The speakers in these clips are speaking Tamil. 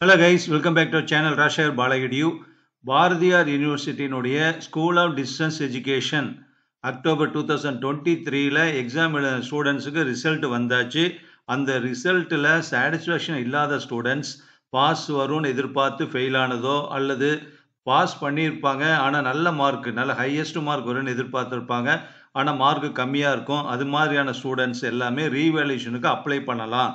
Hello guys, welcome back to our channel Rashayar Balagadiyu. Bharathiar யூனிவர்சிட்டியினுடைய school of distance education October 2023ல எக்ஸாம் எழுதின ஸ்டூடெண்ட்ஸுக்கு ரிசல்ட் வந்தாச்சு. அந்த ரிசல்ட்டில் சாட்டிஸ்ஃபேக்ஷன் இல்லாத ஸ்டூடெண்ட்ஸ் பாஸ் வரும்னு எதிர்பார்த்து ஃபெயில் ஆனதோ அல்லது பாஸ் பண்ணியிருப்பாங்க ஆனால் நல்ல மார்க் நல்ல ஹையஸ்ட் மார்க் வரும்னு எதிர்பார்த்துருப்பாங்க ஆனால் மார்க் கம்மியாக இருக்கும். அது மாதிரியான ஸ்டூடெண்ட்ஸ் எல்லாமே ரீவேல்யூஷனுக்கு அப்ளை பண்ணலாம்.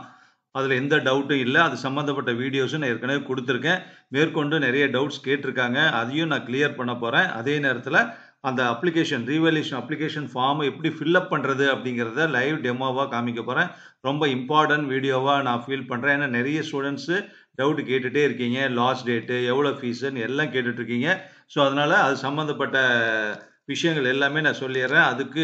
அதில் எந்த டவுட்டும் இல்லை. அது சம்மந்தப்பட்ட வீடியோஸும் நான் ஏற்கனவே கொடுத்துருக்கேன். மேற்கொண்டு நிறைய டவுட்ஸ் கேட்டிருக்காங்க, அதையும் நான் கிளியர் பண்ண போகிறேன். அதே நேரத்தில் அந்த அப்ளிகேஷன் ரீவேல்யூஷன் அப்ளிகேஷன் ஃபார்மை எப்படி ஃபில்அப் பண்ணுறது அப்படிங்கிறத லைவ் டெமோவாக காமிக்க போகிறேன். ரொம்ப இம்பார்ட்டன்ட் வீடியோவாக நான் ஃபீல் பண்ணுறேன். ஏன்னா நிறைய ஸ்டூடெண்ட்ஸு டவுட் கேட்டுகிட்டே இருக்கீங்க, லாஸ்ட் டேட்டு எவ்வளோ ஃபீஸுன்னு எல்லாம் கேட்டுட்ருக்கீங்க. ஸோ அதனால் அது சம்மந்தப்பட்ட விஷயங்கள் எல்லாமே நான் சொல்லிடுறேன். அதுக்கு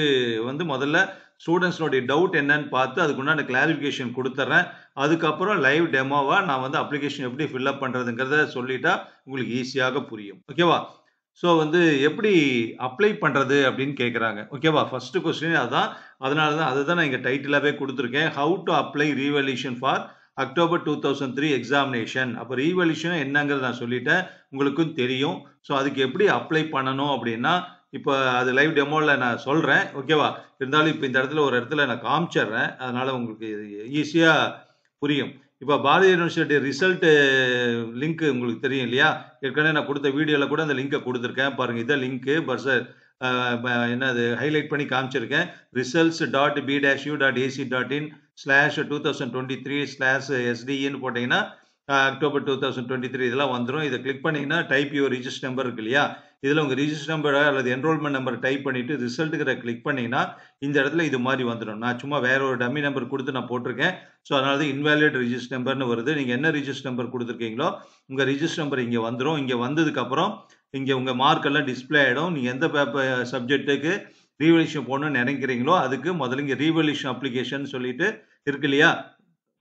முதல்ல ஸ்டூடெண்ட்ஸோடைய டவுட் என்னன்னு பார்த்து அதுக்குண்டான கிளாரிஃபிகேஷன் கொடுத்துட்றேன். அதுக்கப்புறம் லைவ் டெமோவாக நான் அப்ளிகேஷன் எப்படி ஃபில்அப் பண்ணுறதுங்கிறத சொல்லிட்டா உங்களுக்கு ஈஸியாக புரியும். ஓகேவா? ஸோ எப்படி அப்ளை பண்ணுறது அப்படின்னு கேட்குறாங்க. ஓகேவா? ஃபஸ்ட்டு கொஸ்டின் அதுதான். அதனால தான் அதுதான் நான் இங்கே டைட்டிலாகவே கொடுத்துருக்கேன். How to apply revaluation for October 2003 examination. அப்போ ரீவேல்யூஷன் என்னங்கிறது நான் சொல்லிட்டேன், உங்களுக்கும் தெரியும். ஸோ அதுக்கு எப்படி அப்ளை பண்ணணும் அப்படின்னா இப்போ அது லைவ் டெமோவில் நான் சொல்கிறேன். ஓகேவா? இருந்தாலும் இப்போ இந்த இடத்துல ஒரு இடத்துல நான் காமிச்சிட்றேன், அதனால் உங்களுக்கு ஈஸியாக புரியும். இப்போ பாரதிய யூனிவர்சிட்டி ரிசல்ட்டு லிங்க் உங்களுக்கு தெரியும் இல்லையா? ஏற்கனவே நான் கொடுத்த வீடியோவில் கூட அந்த லிங்கை கொடுத்துருக்கேன் பாருங்கள். இதான் லிங்க்கு என்னது ஹைலைட் பண்ணி காமிச்சிருக்கேன். results.b-u.ac.in/2023/SDEன்னு போட்டிங்கன்னா அக்டோபர் 2023 இதெல்லாம் வந்துடும். இதை கிளிக் பண்ணிங்கன்னா டைப் யுவர் ரிஜிஸ்டர் நம்பர் இருக்கு இல்லையா? இதில் உங்கள் ரிஜிஸ்டர் நம்பரை அல்லது என்ரோல்மெண்ட் நம்பர் டைப் பண்ணிவிட்டு ரிசல்ட்டுக்கிற கிளிக் பண்ணிங்கன்னா இந்த இடத்துல இது மாதிரி வந்துடும். நான் சும்மா வேற ஒரு டம்மி நம்பர் கொடுத்து நான் போட்டிருக்கேன். ஸோ அதனால தான் இன்வேலிட் ரிஜிஸ்டர் நம்பர்னு வருது. நீங்கள் என்ன ரிஜிஸ்டர் நம்பர் கொடுத்துருக்கீங்களோ உங்கள் ரிஜிஸ்டர் நம்பர் இங்கே வந்துடும். இங்கே வந்ததுக்கப்புறம் இங்கே உங்கள் மார்க்கெல்லாம் டிஸ்பிளே ஆகிடும். நீங்கள் எந்த சப்ஜெக்ட்டுக்கு ரீவேல்யூஷன் போடணும்னு நினைக்கிறீங்களோ அதுக்கு முதல்ல இங்கே ரீவேல்யூஷன் அப்ளிகேஷன் சொல்லிட்டு இருக்கு இல்லையா?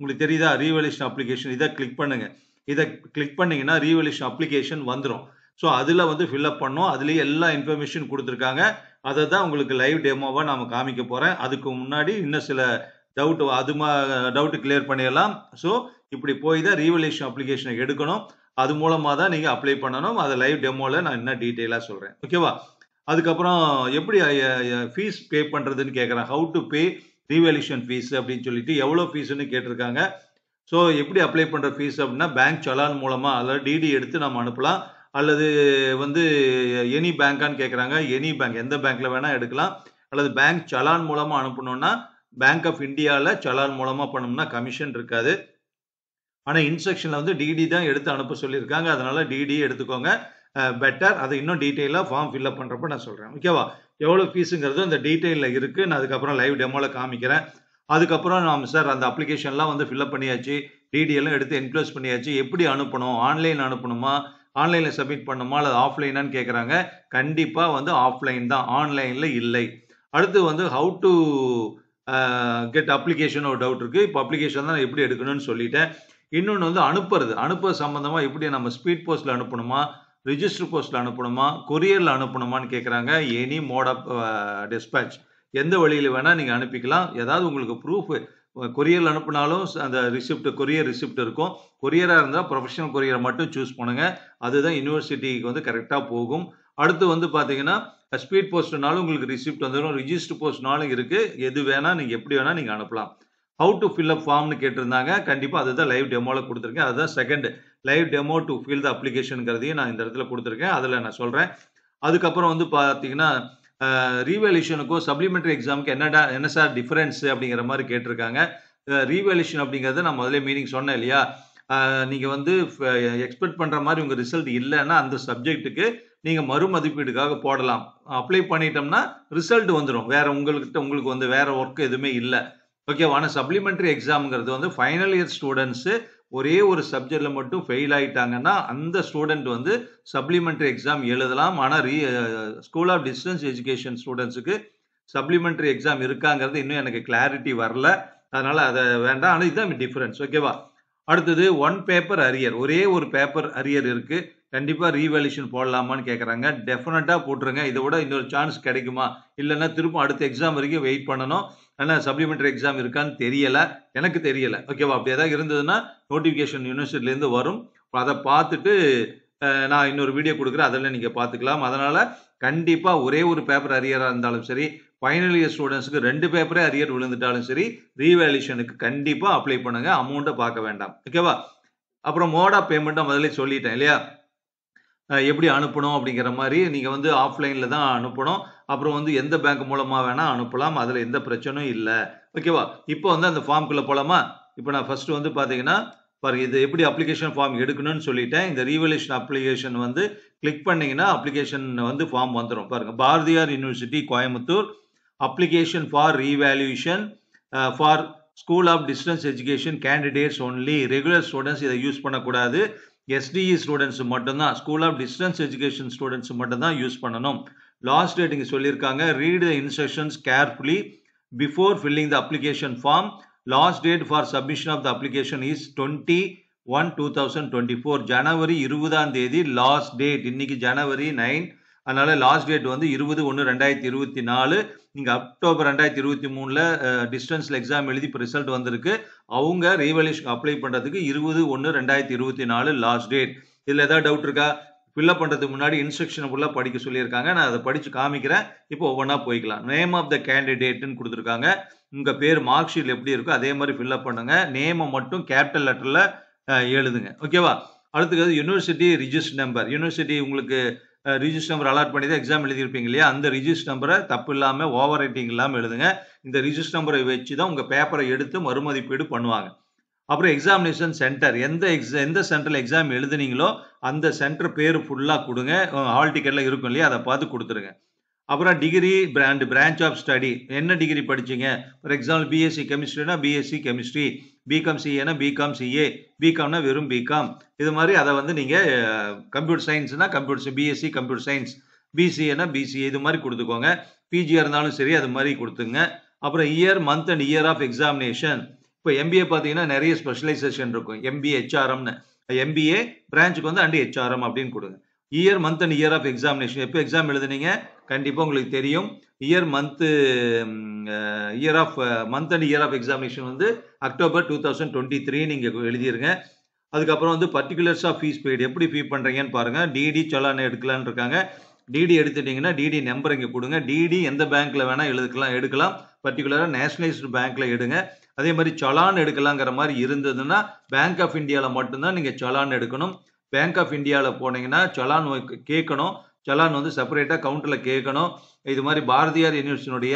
உங்களுக்கு தெரியுதா? ரீவேல்யூஷன் அப்ளிகேஷன் இதை கிளிக் பண்ணுங்க. இதை கிளிக் பண்ணீங்கன்னா ரீவேல்யூஷன் அப்ளிகேஷன் வந்துடும். ஸோ அதில் ஃபில்அப் பண்ணோம். அதுலேயே எல்லா இன்ஃபர்மேஷன் கொடுத்துருக்காங்க. அதை தான் உங்களுக்கு லைவ் டெமோவாக நான் காமிக்க போகிறேன். அதுக்கு முன்னாடி இன்னும் சில டவுட் டவுட்டு கிளியர் பண்ணிடலாம். ஸோ இப்படி போய் தான் ரீவேல்யூஷன் அப்ளிகேஷனை எடுக்கணும். அது மூலமாக தான் நீங்கள் அப்ளை பண்ணணும். அதை லைவ் டெமோவில் நான் இன்னும் டீட்டெயிலாக சொல்கிறேன். ஓகேவா? அதுக்கப்புறம் எப்படி ஃபீஸ் பே பண்ணுறதுன்னு கேட்குறேன். How to pay revaluation fees அப்படின்னு சொல்லிட்டு எவ்வளோ ஃபீஸுன்னு கேட்டிருக்காங்க. ஸோ எப்படி அப்ளை பண்ணுற ஃபீஸ் அப்படின்னா பேங்க் சலான் மூலமாக அதாவது டிடி எடுத்து நம்ம அனுப்பலாம். அல்லது எனி பேங்கான்னு கேட்குறாங்க. எனி பேங்க், எந்த பேங்க்கில் வேணால் எடுக்கலாம். அல்லது பேங்க் சலான் மூலமாக அனுப்பணும்னா பேங்க் ஆஃப் இந்தியாவில் சலான் மூலமாக பண்ணோம்னா கமிஷன் இருக்காது. ஆனால் இன்ஸ்ட்ரக்ஷனில் டிடி தான் எடுத்து அனுப்ப சொல்லியிருக்காங்க. அதனால் டிடி எடுத்துக்கோங்க, பெட்டர். அதை இன்னும் டீட்டெயிலாக ஃபார்ம் ஃபில்அப் பண்ணுறப்ப நான் சொல்கிறேன். ஓகேவா? எவ்வளோ ஃபீஸுங்கிறது அந்த டீட்டெயிலில் இருக்குது. நான் அதுக்கப்புறம் லைவ் டெமோவில் காமிக்கிறேன். அதுக்கப்புறம் நாம் சார் அந்த அப்ளிகேஷன்லாம் ஃபில்அப் பண்ணியாச்சு, டிடி எல்லாம் எடுத்து என்க்ளோஸ் பண்ணியாச்சு, எப்படி அனுப்பணும்? ஆன்லைன் அனுப்பணுமா, ஆன்லைனில் சப்மிட் பண்ணணுமா அல்லது ஆஃப்லைனான்னு கேட்குறாங்க. கண்டிப்பாக ஆஃப்லைன் தான், ஆன்லைனில் இல்லை. அடுத்து ஹவு டு கெட் அப்ளிகேஷன் ஒரு டவுட் இருக்குது. இப்போ அப்ளிகேஷன் தான் எப்படி எடுக்கணும்னு சொல்லிட்டேன். இன்னொன்று அனுப்புறது சம்மந்தமாக எப்படி நம்ம ஸ்பீட் போஸ்ட்டில் அனுப்பணுமா, ரிஜிஸ்டர் போஸ்ட்டில் அனுப்பணுமா, கொரியரில் அனுப்பணுமான்னு கேட்குறாங்க. எனி மோட் ஆஃப் டிஸ்பேச், எந்த வழியில் வேணால் நீங்கள் அனுப்பிக்கலாம். ஏதாவது உங்களுக்கு ப்ரூஃப் கொரியரில் அனுப்பினாலும் அந்த கொரியர் ரிசிப்ட் இருக்கும். கொரியராக இருந்தால் ப்ரொஃபஷனல் கொரியரை மட்டும் சூஸ் பண்ணுங்கள். அதுதான் யூனிவர்சிட்டிக்கு கரெக்டாக போகும். அடுத்து பார்த்தீங்கன்னா ஸ்பீட் போஸ்ட்னாலும் உங்களுக்கு ரிசிப்ட் வந்துடும், ரிஜிஸ்டர் போஸ்ட்னாலும் இருக்குது. எது வேணால் நீங்கள் எப்படி வேணால் நீங்கள் அனுப்பலாம். ஹவு டு ஃபில்அப் ஃபார்ம்னு கேட்டிருந்தாங்க. கண்டிப்பாக அதுதான் லைவ் டெமோவில் கொடுத்துருக்கேன். அதுதான் second live demo to fill the அப்ளிகேஷனுங்கிறதையும் நான் இந்த இடத்துல கொடுத்துருக்கேன். அதில் நான் சொல்கிறேன். அதுக்கப்புறம் பார்த்தீங்கன்னா ரீவேல்யூஷனுக்கும் சப்ளிமெண்ட்ரி எக்ஸாமுக்கு என்ன சார் டிஃபரன்ஸ் அப்படிங்கிற மாதிரி கேட்டிருக்காங்க. ரீவேல்யூஷன் அப்படிங்கிறது நான் முதல்ல மீனிங் சொன்னேன் இல்லையா? நீங்கள் எக்ஸ்பெக்ட் பண்ணுற மாதிரி உங்கள் ரிசல்ட் இல்லைன்னா அந்த சப்ஜெக்ட்டுக்கு நீங்கள் மறுமதிப்பீடுக்காக போடலாம். அப்ளை பண்ணிட்டோம்னா ரிசல்ட் வந்துடும். உங்களுக்கு வேற ஒர்க் எதுவுமே இல்லை. ஓகேவா? ஆனால் சப்ளிமெண்ட்ரி எக்ஸாமுங்கிறது ஃபைனல் இயர் ஸ்டூடெண்ட்ஸு ஒரே ஒரு சப்ஜெக்டில் மட்டும் ஃபெயில் ஆகிட்டாங்கன்னா அந்த ஸ்டூடெண்ட் சப்ளிமெண்ட்ரி எக்ஸாம் எழுதலாம். ஆனால் ஸ்கூல் ஆஃப் டிஸ்டன்ஸ் எஜுகேஷன் ஸ்டூடெண்ட்ஸுக்கு சப்ளிமெண்ட்ரி எக்ஸாம் இருக்காங்கிறது இன்னும் எனக்கு கிளாரிட்டி வரல. அதனால் அதை வேண்டாம். ஆனால் இதுதான் டிஃப்ரென்ஸ். ஓகேவா? அடுத்தது 1 பேப்பர் அரியர், ஒரே ஒரு பேப்பர் அரியர் இருக்கு. கண்டிப்பா ரீவேல்யூஷன் போடலாமான்னு கேட்கறாங்க. டெஃபினட்டா போட்டுருங்க. இதை விட இன்னொரு சான்ஸ் கிடைக்குமா? இல்லைன்னா திரும்ப அடுத்த எக்ஸாம் வரைக்கும் வெயிட் பண்ணணும். ஆனா சப்ளிமெண்டரி எக்ஸாம் இருக்கான்னு தெரியல, எனக்கு தெரியல. ஓகேவா? அப்படி ஏதாவது இருந்ததுன்னா நோட்டிபிகேஷன் யூனிவர்சிட்டிலேருந்து வரும். அதை பார்த்துட்டு நான் இன்னொரு வீடியோ கொடுக்குறேன், அதில் நீங்க பார்த்துக்கலாம். அதனால கண்டிப்பா ஒரே ஒரு பேப்பர் அரியரா இருந்தாலும் சரி, ஃபைனல் இயர் ஸ்டூடெண்ட்ஸ்க்கு 2 பேப்பரே அரியர் விழுந்துட்டாலும் சரி, ரீவேல்யூஷனுக்கு கண்டிப்பா அப்ளை பண்ணுங்க. அமௌண்ட்டை பார்க்க வேண்டாம். ஓகேவா? அப்புறம் மோட் ஆஃப் பேமெண்ட்டை முதல்ல சொல்லிட்டேன் இல்லையா? எப்படி அனுப்பணும் அப்படிங்கிற மாதிரி நீங்க வந்து ஆஃப்லைன்ல தான் அனுப்பணும். அப்புறம் வந்து எந்த பேங்க் மூலமா வேணா அனுப்பலாம். அதுல எந்த பிரச்சனையும் இல்ல. ஓகேவா? இப்போ வந்து அந்த ஃபார்ம்குள்ள போலாமா? இப்போ நான் ஃபர்ஸ்ட் வந்து பாத்தீங்கன்னா பாருங்க, இது எப்படி அப்ளிகேஷன் ஃபார்ம் எடுக்கணும்னு சொல்லிட்டேன். இந்த ரீவேல்யூஷன் அப்ளிகேஷன் வந்து கிளிக் பண்ணீங்கன்னா அப்ளிகேஷன் வந்து ஃபார்ம் வந்துரும். பாருங்க, Bharathiar university Coimbatore application for revaluation for school of distance education candidates only. Regular students இதை யூஸ் பண்ணக்கூடாது. SDE ஸ்டூடெண்ட்ஸ் மட்டும்தான், school of distance education students மட்டும்தான் யூஸ் பண்ணணும். லாஸ்ட் டேட் இங்க சொல்லியிருக்காங்க. Read the instructions carefully before filling the application form. Last date for submission of the application is 21/2024. ஜனவரி 20ஆம் தேதி லாஸ்ட் டேட். இன்னைக்கு ஜனவரி 9. அதனால லாஸ்ட் டேட் வந்து 20/1/2024. நீங்க அக்டோபர் 2023ல டிஸ்டன்ஸ்ல எக்ஸாம் எழுதி இப்போ ரிசல்ட் வந்திருக்கு. அவங்க ரீவேல்யூஷன் அப்ளை பண்றதுக்கு 20/1/2024 லாஸ்ட் டேட். இதுல ஏதாவது டவுட் இருக்கா? ஃபில்அப் பண்றதுக்கு முன்னாடி இன்ஸ்ட்ரக்ஷன் ஃபுல்லா படிக்க சொல்லியிருக்காங்க. நான் அதை படிச்சு காமிக்கிறேன். இப்போ ஒவ்வொன்றா போய்க்கலாம். நேம் ஆஃப் த கேண்டிடேட்னு கொடுத்துருக்காங்க. உங்க பேர் மார்க் ஷீட்ல எப்படி இருக்கோ அதே மாதிரி ஃபில்அப் பண்ணுங்க. நேமை மட்டும் கேபிட்டல் லெட்டர்ல எழுதுங்க. ஓகேவா? அடுத்தது யூனிவர்சிட்டி ரிஜிஸ்டர் நம்பர். யூனிவர்சிட்டி உங்களுக்கு ரிஜிஸ்டர் நம்பர் அலாட் பண்ணி தான் எக்ஸாம் எழுதியிருப்பீங்க இல்லையா? அந்த ரிஜிஸ்டர் நம்பரை தப்பு இல்லாம ஓவர் ரைட்டிங் இல்லாம எழுதுங்க. இந்த ரிஜிஸ்டர் நம்பரை வச்சு தான் உங்க பேப்பரை எடுத்து மறுமதிப்பீடு பண்ணுவாங்க. அப்புறம் எக்ஸாமினேஷன் சென்டர், எந்த சென்டர்ல எக்ஸாம் எழுதுனீங்களோ அந்த சென்டர் பேர் ஃபுல்லா கொடுங்க. ஹால் டிக்கெட்ல இருக்கும் இல்லையா? அதை பார்த்து கொடுத்துருங்க. அப்புறம் டிகிரி பிரான்ச் ஆஃப் ஸ்டடி, என்ன டிகிரி படிச்சீங்க? ஃபார் எக்ஸாம்பிள் பிஎஸ்சி கெமிஸ்ட்ரினா பிஎஸ்சி கெமிஸ்ட்ரி, பிகாம் சிஏனா பிகாம் சிஏ, பிகாம்னா வெறும் பிகாம். இது மாதிரி அதை வந்து நீங்க கம்ப்யூட்டர் சயின்ஸ்னா கம்ப்யூட்டர் பிஎஸ்சி கம்ப்யூட்டர் சயின்ஸ், பிசிஏனா பிசிஏ, இது மாதிரி கொடுத்துக்கோங்க. பிஜியா இருந்தாலும் சரி அது மாதிரி கொடுத்துங்க. அப்புறம் year, month and year of examination. இப்போ எம்பிஏ பார்த்தீங்கன்னா நிறைய ஸ்பெஷலைசேஷன் இருக்கும். எம்பிஏ ஹெச்ஆர்எம்னு, எம்பிஏ பிரான்ச்சுக்கு வந்து அண்ட் ஹெச்ஆர்எம் அப்படின்னு கொடுங்க. Year, month and year of examination. எப்போ எக்ஸாம் எழுதுனீங்க கண்டிப்பா உங்களுக்கு தெரியும். Year month and year of examination வந்து அக்டோபர் 2023 நீங்க எழுதிருங்க. அதுக்கப்புறம் வந்து பர்டிகுலர்ஸ் ஆஃப் ஃபீஸ் பெய்டு, எப்படி ஃபீ பண்றீங்கன்னு பாருங்க. டிடி சலான் எடுக்கலான்னு இருக்காங்க. டிடி எடுத்துட்டீங்கன்னா டிடி நம்பர் இங்க கொடுங்க. டிடி எந்த பேங்க்ல வேணா எடுக்கலாம். பர்டிகுலரா நேஷனலைஸ்டு பேங்க்ல எடுங்க. அதே மாதிரி சலான் எடுக்கலாங்கிற மாதிரி இருந்ததுன்னா பேங்க் ஆஃப் இந்தியால மட்டும்தான் நீங்க சலான் எடுக்கணும். பேங்க் ஆஃப் இந்தியால போனீங்கன்னா சலான் கேட்கணும். சலான் வந்து செப்பரேட்டா கவுண்டர்ல கேட்கணும். இது மாதிரி பாரதியார் யூனிவர்சிட்டியுடைய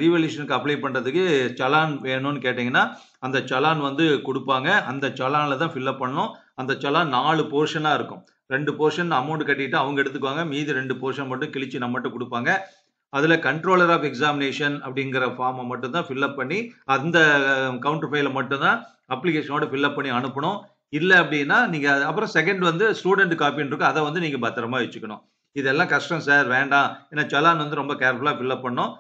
ரீவல்யூஷனுக்கு அப்ளை பண்றதுக்கு சலான் வேணும்னு கேட்டீங்கன்னா அந்த சலான் வந்து கொடுப்பாங்க. அந்த சலான்ல தான் ஃபில்அப் பண்ணணும். அந்த சலான் 4 போர்ஷனா இருக்கும். 2 போர்ஷன் அமௌண்ட் கட்டிட்டு அவங்க எடுத்துக்குவாங்க. மீதி 2 போர்ஷன் மட்டும் கிழிச்சு நம்மகிட்ட கொடுப்பாங்க. அதுல கண்ட்ரோலர் ஆஃப் எக்ஸாமினேஷன் அப்படிங்கிற ஃபார்மை மட்டும் தான் ஃபில்அப் பண்ணி அந்த கவுண்டர் ஃபைல மட்டும் தான் அப்ளிகேஷனோட ஃபில்அப் பண்ணி அனுப்பணும். இல்ல அப்படின்னா நீங்க அப்புறம் செகண்ட் வந்து ஸ்டூடெண்ட் காப்பின்னு இருக்கும். அதை வந்து நீங்க பத்திரமா வச்சுக்கணும். இதெல்லாம் கஷ்டம் சார், வேண்டாம், ஏன்னா சலான் வந்து ரொம்ப கேர்ஃபுல்லா ஃபில்அப் பண்ணணும்.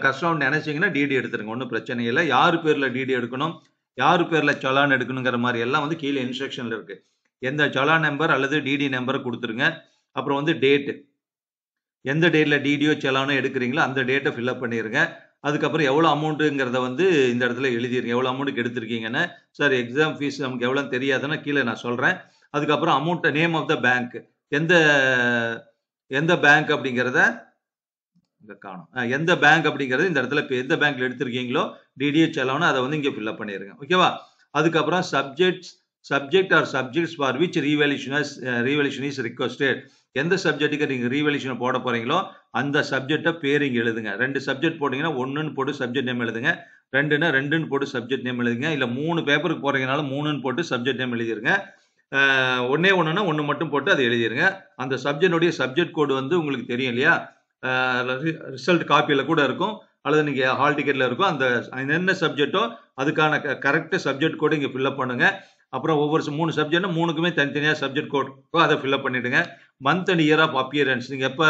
கஷ்டம்னு நினைச்சீங்கன்னா டிடி எடுத்துருங்க, ஒன்றும் பிரச்சனை இல்லை. யாரு பேர்ல டிடி எடுக்கணும், யாரு பேர்ல சலான் எடுக்கணுங்கிற மாதிரி எல்லாம் வந்து கீழே இன்ஸ்ட்ரக்ஷன்ல இருக்கு. எந்த சலான் நம்பர் அல்லது டிடி நம்பர் கொடுத்துருங்க. அப்புறம் வந்து டேட், எந்த டேட்ல டிடியோ சலானோ எடுக்கிறீங்களோ அந்த டேட்டை ஃபில்அப் பண்ணிருங்க. அதுக்கப்புறம் எவ்வளோ அமௌண்ட்டுங்கிறத வந்து இந்த இடத்துல எழுதிருங்க. எவ்வளோ அமௌண்ட்டுக்கு எடுத்திருக்கீங்கன்னு. சார் எக்ஸாம் ஃபீஸ் நமக்கு எவ்வளோன்னு தெரியாதுன்னா கீழே நான் சொல்கிறேன். அதுக்கப்புறம் amount, name of the bank, எந்த பேங்க் அப்படிங்கிறத இங்கே காணும். எந்த பேங்க் அப்படிங்கிறது இந்த இடத்துல இப்போ எந்த பேங்க்ல எடுத்திருக்கீங்களோ டிடிஏ செலவுன்னு அதை வந்து இங்கே ஃபில்அப் பண்ணிடுங்க. ஓகேவா? அதுக்கப்புறம் subject or subjects for which revaluation is requested. எந்த சப்ஜெக்ட்டுக்கு நீங்க ரீவல்யூஷன் போட போறீங்களோ அந்த சப்ஜெக்டை பேர் இங்க எழுதுங்க. 2 சப்ஜெக்ட் போட்டீங்கன்னா 1ன்னு போட்டு சப்ஜெக்ட் நேம் எழுதுங்க. 2ன்னா 2ன்னு போட்டு சப்ஜெக்ட் நேம் எழுதுங்க. இல்ல 3 பேப்பருக்கு போறீங்கனாலும் 3ன்னு போட்டு சப்ஜெக்ட் நேம் எழுதிருங்க. ஒன்னே ஒண்ணுன்னா 1 மட்டும் போட்டு அதை எழுதிருங்க. அந்த சப்ஜெக்டோடைய சப்ஜெக்ட் கோடு வந்து உங்களுக்கு தெரியும் இல்லையா? ரிசல்ட் காப்பியில கூட இருக்கும், அல்லது நீங்க ஹால் டிக்கெட்ல இருக்கும். அந்த என்ன சப்ஜெக்டோ அதுக்கான கரெக்ட் சப்ஜெக்ட் கோடு இங்க ஃபில்அப் பண்ணுங்க. அப்புறம் ஒவ்வொரு 3 சப்ஜெக்ட்னா 3க்குமே தனித்தனியா சப்ஜெக்ட் கோட் அதை ஃபில்அப் பண்ணிடுங்க. Month and year of appearance, நீங்க எப்ப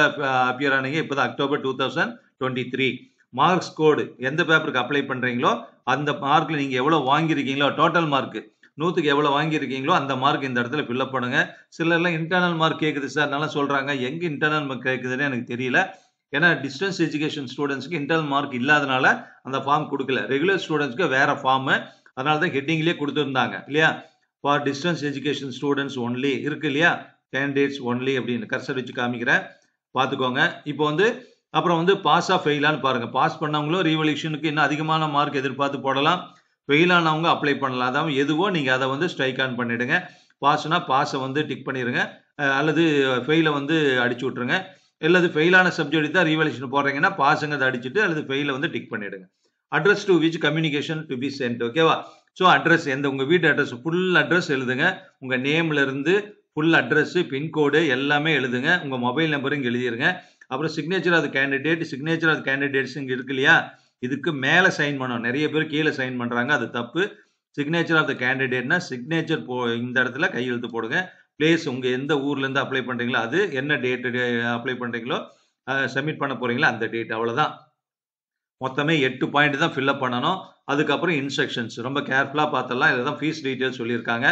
அப்பியர் ஆனீங்க? இப்பதான் அக்டோபர் 2023. மார்க்ஸ் கோடு, எந்த பேப்பருக்கு அப்ளை பண்றீங்களோ அந்த மார்க்ல நீங்க எவ்வளவு வாங்கியிருக்கீங்களோ டோட்டல் மார்க் 100க்கு எவ்வளவு வாங்கியிருக்கீங்களோ அந்த மார்க் இந்த இடத்துல ஃபில்அப் பண்ணுங்க. சிலர்லாம் இன்டர்னல் மார்க் கேக்குது சார் நல்லா சொல்றாங்க. எங்க இன்டர்னல் மார்க் கேக்குதுன்னு எனக்கு தெரியல. ஏன்னா டிஸ்டன்ஸ் எஜுகேஷன் ஸ்டூடெண்ட்ஸ்க்கு இன்டர்னல் மார்க் இல்லாதனால அந்த ஃபார்ம் கொடுக்கல. ரெகுலர் ஸ்டூடெண்ட்ஸ்க்கு வேற ஃபார்ம். அதனால தான் ஹெட்டிங்லயே கொடுத்துருந்தாங்க இல்லையா? For distance education students only இருக்கு இல்லையா? கேண்டிடேட்ஸ் ஒன்லி அப்படின்னு கர்சர் வச்சு காமிக்கிறேன், பார்த்துக்கோங்க. இப்போ வந்து அப்புறம் வந்து பாஸா ஃபெயிலான்னு பாருங்க. பாஸ் பண்ணவங்களும் ரீவல்யூஷனுக்கு இன்னும் அதிகமான மார்க் எதிர்பார்த்து போடலாம். ஃபெயில் ஆனவங்க அப்ளை பண்ணலாம். அதாவது எதுவோ நீங்க அதை வந்து ஸ்ட்ரைக் ஆன் பண்ணிடுங்க. பாஸ்னா பாஸை வந்து டிக் பண்ணிடுங்க, அல்லது ஃபெயிலை வந்து அடிச்சு விட்டுருங்க. அல்லது ஃபெயிலான சப்ஜெக்ட் தான் ரீவல்யூஷன் போடுறீங்கன்னா பாஸுங்கிறத அடிச்சுட்டு அல்லது ஃபெயிலை வந்து டிக் பண்ணிடுங்க. Address to which communication to be sent. ஓகேவா? ஸோ அட்ரஸ் எந்த உங்க வீட்டு அட்ரஸ் ஃபுல் அட்ரஸ் எழுதுங்க. உங்க நேம்ல இருந்து ஃபுல் அட்ரஸ், பின்கோடு எல்லாமே எழுதுங்க. உங்க மொபைல் நம்பரும் இங்க எழுதிருங்க. அப்புறம் signature of candidate, signature of candidates இங்க இருக்கு இல்லையா? இதுக்கு மேல சைன் பண்ணணும். நிறைய பேர் கீழே சைன் பண்றாங்க, அது தப்பு. சிக்னேச்சர் ஆஃப் த கேண்டிடேட்னா சிக்னேச்சர் இந்த இடத்துல கையெழுத்து போடுங்க. பிளேஸ் உங்க எந்த ஊர்ல இருந்து அப்ளை பண்றீங்களோ அது, என்ன டேட் அப்ளை பண்றீங்களோ சப்மிட் பண்ண போறீங்களோ அந்த டேட், அவ்வளவுதான். மொத்தமே 8 பாயிண்ட் தான் ஃபில்அப் பண்ணணும். அதுக்கப்புறம் இன்ஸ்ட்ரக்ஷன்ஸ் ரொம்ப கேர்ஃபுல்லா பார்த்தலாம். இதுதான் ஃபீஸ் டீடைல்ஸ் சொல்லியிருக்காங்க.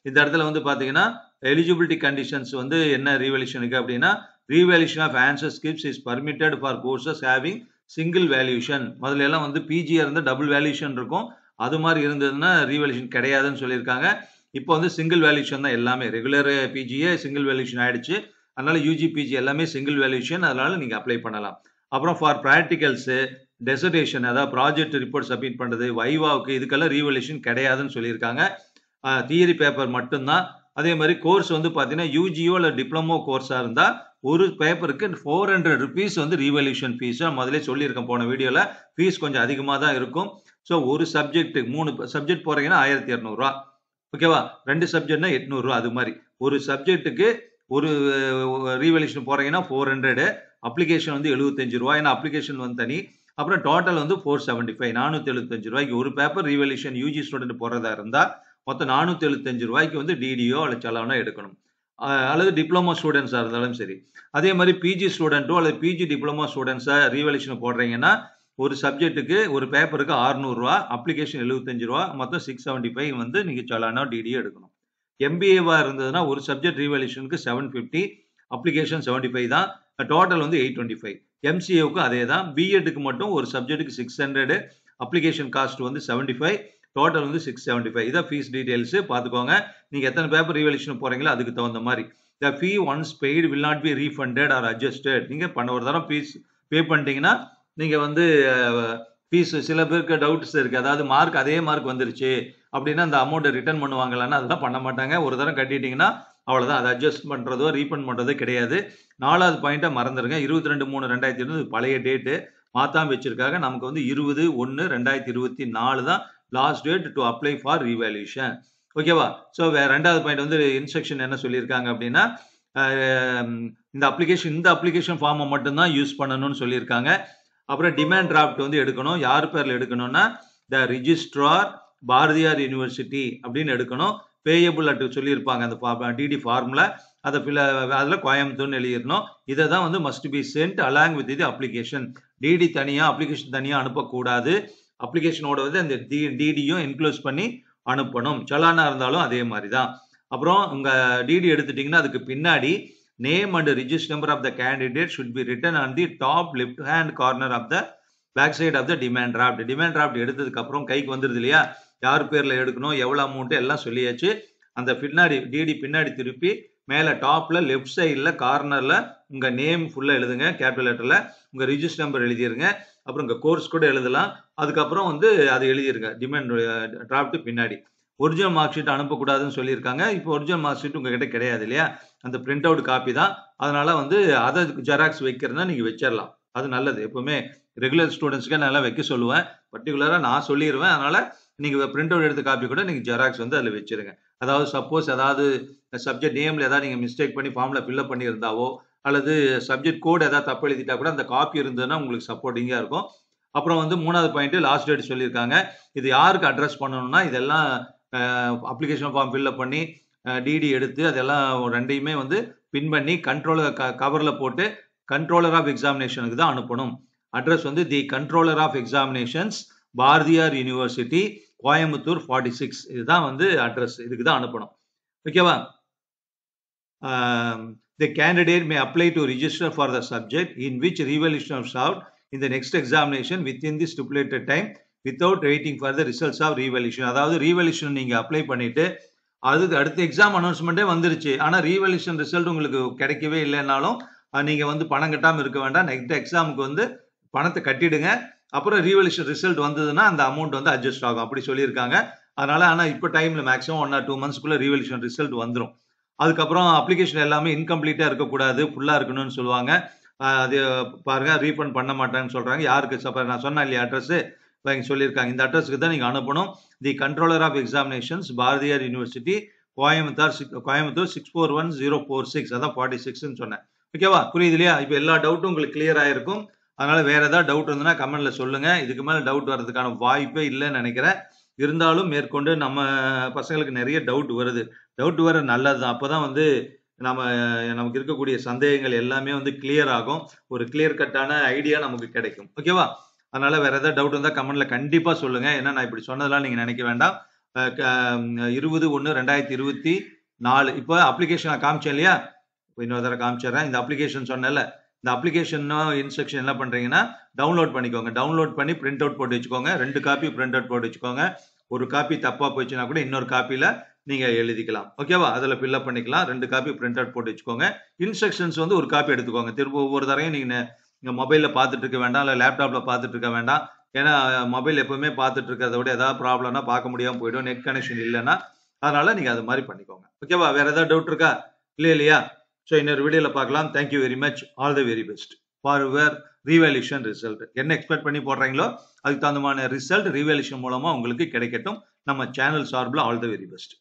இந்த இடத்துல வந்து பாத்தீங்கன்னா எலிஜிபிலிட்டி கண்டிஷன்ஸ் வந்து என்ன ரீவல்யூஷனுக்கு அப்படின்னா, revaluation of answer scripts is permitted for courses having single valuation. முதல்ல எல்லாம் வந்து பிஜியா இருந்தா டபுள் வேல்யூஷன் இருக்கும். அது மாதிரி இருந்ததுன்னா ரீவேல்யூஷன் கிடையாதுன்னு சொல்லியிருக்காங்க. இப்போ வந்து சிங்கிள் வேல்யூஷன் தான் எல்லாமே. ரெகுலர் பிஜியே சிங்கிள் வேல்யூஷன் ஆயிடுச்சு. அதனால யூஜி பிஜி எல்லாமே சிங்கிள் வேல்யூஷன். அதனால நீங்க அப்ளை பண்ணலாம். அப்புறம் ஃபார் பிராக்டிகல்ஸ், டெசர்டேஷன் அதாவது ப்ராஜெக்ட் ரிப்போர்ட் சப்மிட் பண்றது, வைவாவுக்கு இதுக்கெல்லாம் ரீவல்யூஷன் கிடையாதுன்னு சொல்லியிருக்காங்க. தியரி பேப்பர் மட்டும்தான். அதே மாதிரி கோர்ஸ் வந்து பாத்தீங்கன்னா யூஜியோ இல்ல டிப்ளமோ கோர்ஸா இருந்தா ஒரு பேப்பருக்கு 400 rupees வந்து ரீவல்யூஷன் ஃபீஸ். முதல்ல சொல்லியிருக்கேன் போன வீடியோல. ஃபீஸ் கொஞ்சம் அதிகமா தான் இருக்கும். ஸோ ஒரு சப்ஜெக்ட் 3 சப்ஜெக்ட் போறீங்கன்னா 1200 ரூபா. ஓகேவா? 2 சப்ஜெக்ட்னா 800 ரூபா. அது மாதிரி ஒரு சப்ஜெக்ட்டுக்கு ஒரு ரீவல்யூஷன் போறீங்கன்னா 400. அப்ளிகேஷன் வந்து 75 ரூபா. ஏன்னா அப்ளிகேஷன் வந்து தனி. அப்புறம் டோட்டல் வந்து 475 475 ரூபாய்க்கு ஒரு பேப்பர் ரீவல்யூஷன் யூஜி ஸ்டூடெண்ட் போறதா இருந்தா மொத்தம் 475 ரூபாய்க்கு வந்து டிடிஓ அல்லது சலானோ எடுக்கணும். அல்லது டிப்ளமோ ஸ்டூடெண்ட்ஸா இருந்தாலும் சரி. அதே மாதிரி பிஜி ஸ்டூடெண்ட்டோ அல்லது பிஜி டிப்ளமோ ஸ்டூடெண்ட்ஸா ரீவல்யூஷன் போடுறீங்கன்னா ஒரு சப்ஜெக்ட்டுக்கு ஒரு பேப்பருக்கு 600 ரூபா, அப்ளிகேஷன் 75 ரூபா, மொத்தம் 675 வந்து நீங்க சலானோ டிடிஓ எடுக்கணும். எம்பிஏவா இருந்ததுன்னா ஒரு சப்ஜெக்ட் ரீவல்யூஷனுக்கு 750, அப்ளிகேஷன் 75 தான். டோட்டல் வந்து 825. எம்சிஏவுக்கு அதே தான். பிஎட்டுக்கு மட்டும் ஒரு சப்ஜெக்ட்டுக்கு 600, அப்ளிகேஷன் காஸ்ட் வந்து 75, டோட்டல் வந்து 675. இதான் ஃபீஸ் டீடைல்ஸ் பார்த்துக்கோங்க. நீங்க எத்தனை பேப்பர் ரீவல்யூஷன் போறீங்களோ அதுக்கு தகுந்த மாதிரி. The fee once paid will not be refunded or adjusted. நீங்க ஒரு தடவை ஃபீஸ் பே பண்ணிட்டீங்கன்னா நீங்க வந்து ஃபீஸ் சில பேருக்கு டவுட்ஸ் இருக்கு. அதாவது மார்க் அதே மார்க் வந்துருச்சு அப்படின்னா அந்த அமௌண்ட் ரிட்டர்ன் பண்ணுவாங்களான்னா அதெல்லாம் பண்ண மாட்டாங்க. ஒரு தடவை கட்டிட்டீங்கன்னா அவ்வளவுதான். அதை அட்ஜஸ்ட் பண்றதோ ரீஃபண்ட் பண்றதோ கிடையாது. 4வது பாயிண்ட்டை மறந்துருங்க. 22/3/2020 பழைய டேட்டு மாத்தாம வச்சிருக்காங்க. நமக்கு வந்து 20/1/2024 தான் last date to apply for revaluation. ஓகேவா? ஸோ 2வது பாயிண்ட் வந்து இன்ஸ்ட்ரக்ஷன் என்ன சொல்லியிருக்காங்க அப்படின்னா, இந்த அப்ளிகேஷன் ஃபார்மை மட்டும்தான் யூஸ் பண்ணணும்னு சொல்லியிருக்காங்க. அப்புறம் டிமாண்ட் டிராஃப்ட் வந்து எடுக்கணும். யார் பேர்ல எடுக்கணும்னா த ரிஜிஸ்ட்ரார் பாரதியார் யூனிவர்சிட்டி அப்படின்னு எடுக்கணும். பேயபிள் அட் சொல்லியிருப்பாங்க அந்த டிடி ஃபார்ம்ல. அதை அதில் கோயம்புத்தூர்னு எழுதிடணும். இதை தான் வந்து must be sent along with the application. DD தனியா அப்ளிகேஷன் தனியா அனுப்பக்கூடாது. அப்ளிகேஷனோட வந்து அந்த டிடியும் இன்க்ளூஸ் பண்ணி அனுப்பணும். சலானா இருந்தாலும் அதே மாதிரி தான். அப்புறம் உங்க டிடி எடுத்துட்டீங்கன்னா அதுக்கு பின்னாடி name and register number of the candidate should be written on the top left hand corner of the back side of the demand draft. Demand draft எடுத்ததுக்கு அப்புறம் கைக்கு வந்துருது இல்லையா? யார் பேர்ல எடுக்கணும், எவ்வளவு அமௌண்ட் எல்லாம் சொல்லியாச்சு. அந்த பின்னாடி டிடி பின்னாடி திருப்பி மேல டாப்ல லெஃப்ட் சைட்ல கார்னர்ல உங்க நேம் ஃபுல்லா எழுதுங்க கேபிட்டல் லெட்டர்ல. உங்க ரிஜிஸ்டர் நம்பர் எழுதிருங்க. அப்புறம் உங்க கோர்ஸ் கூட எழுதலாம். அதுக்கப்புறம் வந்து அதை எழுதிருங்க டிமாண்ட் டிராஃப்ட் பின்னாடி. ஒரிஜினல் மார்க் ஷீட் அனுப்பக்கூடாதுன்னு சொல்லியிருக்காங்க. இப்போ ஒரிஜினல் மார்க் ஷீட் உங்ககிட்ட கிடையாது இல்லையா? அந்த பிரிண்ட் அவுட் காப்பி தான். அதனால வந்து அதை ஜெராக்ஸ் வைக்கிறதுனா நீங்க வச்சிடலாம். அது நல்லது. எப்பவுமே ரெகுலர் ஸ்டூடெண்ட்ஸ்க்கு நல்லா வைக்க சொல்லுவேன். பர்டிகுலரா நான் சொல்லிடுவேன். அதனால நீங்க பிரிண்ட் அவுட் எடுத்த காப்பி கூட நீங்க ஜெராக்ஸ் வந்து அதில் வச்சிருங்க. அதாவது சப்போஸ் ஏதாவது சப்ஜெக்ட் நேம்ல ஏதாவது நீங்க மிஸ்டேக் பண்ணி ஃபார்ம்ல ஃபில்அப் பண்ணியிருந்தாவோ அல்லது சப்ஜெக்ட் கோட் ஏதாவது தப்பு எழுதிட்டா கூட அந்த காப்பி இருந்ததுன்னா உங்களுக்கு சப்போர்ட்டிங்கா இருக்கும். அப்புறம் வந்து 3வது பாயிண்ட் லாஸ்ட் டேட் சொல்லியிருக்காங்க. இது யாருக்கு அட்ரஸ் பண்ணணும்னா இதெல்லாம் அப்ளிகேஷன் ஃபார்ம் ஃபில்அப் பண்ணி டிடி எடுத்து அதெல்லாம் ரெண்டையுமே வந்து பின் பண்ணி கவர்ல போட்டு கண்ட்ரோலர் ஆஃப் எக்ஸாமினேஷனுக்கு தான் அனுப்பணும். அட்ரஸ் வந்து the controller of examinations Bharathiar university Coimbatore 46 இதுதான் வந்து அட்ரஸ். இதுக்கு தான் அனுப்பணும். ஓகேவா? The candidate may apply to register for the subject in which revaluation is served in the next examination within the stipulated time without waiting for the results of revaluation. அதாவது revaluation நீங்க அப்ளை பண்ணிட்டு அதுக்கு அடுத்த எக்ஸாம் அனௌன்ஸ்மெண்ட்டே வந்துருச்சு. ஆனா ரீவேல்யூஷன் ரிசல்ட் உங்களுக்கு கிடைக்கவே இல்லைன்னாலும் நீங்க வந்து பணம் கட்டாம இருக்க வேண்டாம். நெக்ஸ்ட் எக்ஸாமுக்கு வந்து பணத்தை கட்டிடுங்க. அப்புறம் ரீவேல்யூஷன் ரிசல்ட் வந்ததுன்னா அந்த அமௌண்ட் வந்து அட்ஜஸ்ட் ஆகும். அப்படி சொல்லியிருக்காங்க. அதனால ஆனா இப்போ டைம்ல மேக்ஸிமம் 1 or 2 monthsக்குள்ள ரீவேல்யூஷன் ரிசல்ட் வந்துரும். அதுக்கப்புறம் அப்ளிகேஷன் எல்லாமே இன்கம்ப்ளீட்டா இருக்கக்கூடாது, ஃபுல்லா இருக்கணும்னு சொல்லுவாங்க. அது பாருங்க ரீஃபண்ட் பண்ண மாட்டாங்கன்னு சொல்றாங்க. யாருக்கு நான் சொன்னேன் இல்லையா அட்ரஸ் இங்க சொல்லியிருக்காங்க. இந்த அட்ரஸ்க்கு தான் நீங்க அனுப்பணும். The controller of examinations Bharathiar university Coimbatore 641046 அதான் 46ன்னு சொன்னேன். ஓகேவா? புரியுது இல்லையா? இப்போ எல்லா டவுட்டும் உங்களுக்கு கிளியர் ஆயிருக்கும். அதனால வேற ஏதாவது டவுட் இருந்ததுன்னா கமெண்ட்ல சொல்லுங்க. இதுக்கு மேல டவுட் வர்றதுக்கான வாய்ப்பே இல்லைன்னு நினைக்கிறேன். இருந்தாலும் மேற்கொண்டு நம்ம பசங்களுக்கு நிறைய டவுட் வருது. டவுட் வர நல்லதுதான். அப்பதான் வந்து நமக்கு இருக்கக்கூடிய சந்தேகங்கள் எல்லாமே வந்து கிளியர் ஆகும். ஒரு கிளியர் கட்டான ஐடியா நமக்கு கிடைக்கும். ஓகேவா? அதனால வேற ஏதாவது டவுட் இருந்தா கமெண்ட்ல கண்டிப்பா சொல்லுங்க. ஏன்னா நான் இப்படி சொன்னதெல்லாம் நீங்க நினைக்க வேண்டாம். 20/1/2024 இப்போ அப்ளிகேஷன் நான் காமிச்சேன் இல்லையா? இன்னொரு தடவை காமிச்சிடுறேன். இந்த அப்ளிகேஷன் சொன்னேன்ல, இந்த அப்ளிகேஷன் இன்ஸ்ட்ரக்ஷன் என்ன பண்றீங்கன்னா டவுன்லோட் பண்ணிக்கோங்க. டவுன்லோட் பண்ணி பிரிண்ட் அவுட் போட்டு வச்சுக்கோங்க. 2 காப்பி பிரிண்ட் அவுட் போட்டு வச்சுக்கோங்க. ஒரு காப்பி தப்பா போச்சுன்னா கூட இன்னொரு காப்பியில நீங்க எழுதிக்கலாம். ஓகேவா? அதுல ஃபில் அப் பண்ணிக்கலாம். 2 காப்பி பிரிண்ட் அவுட் போட்டு வச்சுக்கோங்க. இன்ஸ்ட்ரக்ஷன்ஸ் வந்து ஒரு காப்பி எடுத்துக்கோங்க. திரும்ப ஒவ்வொரு தடவையும் நீங்க மொபைல்ல பார்த்துட்டு இருக்க வேண்டாம், இல்ல லேப்டாப்ல பார்த்துட்டு இருக்க வேண்டாம். ஏன்னா மொபைல் எப்பவுமே பார்த்துட்டு இருக்கிறத விட ஏதாவது ப்ராப்ளம்னா பார்க்க முடியாம போயிடும். நெட் கனெக்ஷன் இல்லைன்னா அதனால நீங்க அது மாதிரி பண்ணிக்கோங்க. ஓகேவா? வேற ஏதாவது டவுட் இருக்கா? இல்லையா? ஸோ இன்னொரு வீடியோல பார்க்கலாம். Thank you very much. All the very best for your revaluation result. என்ன எக்ஸ்பெக்ட் பண்ணி போடுறீங்களோ அதுக்கு தகுந்தமான ரிசல்ட் ரீவேல்யூஷன் மூலமா உங்களுக்கு கிடைக்கட்டும். நம்ம சேனல் சார்பில் ஆல் தி வெரி பெஸ்ட்.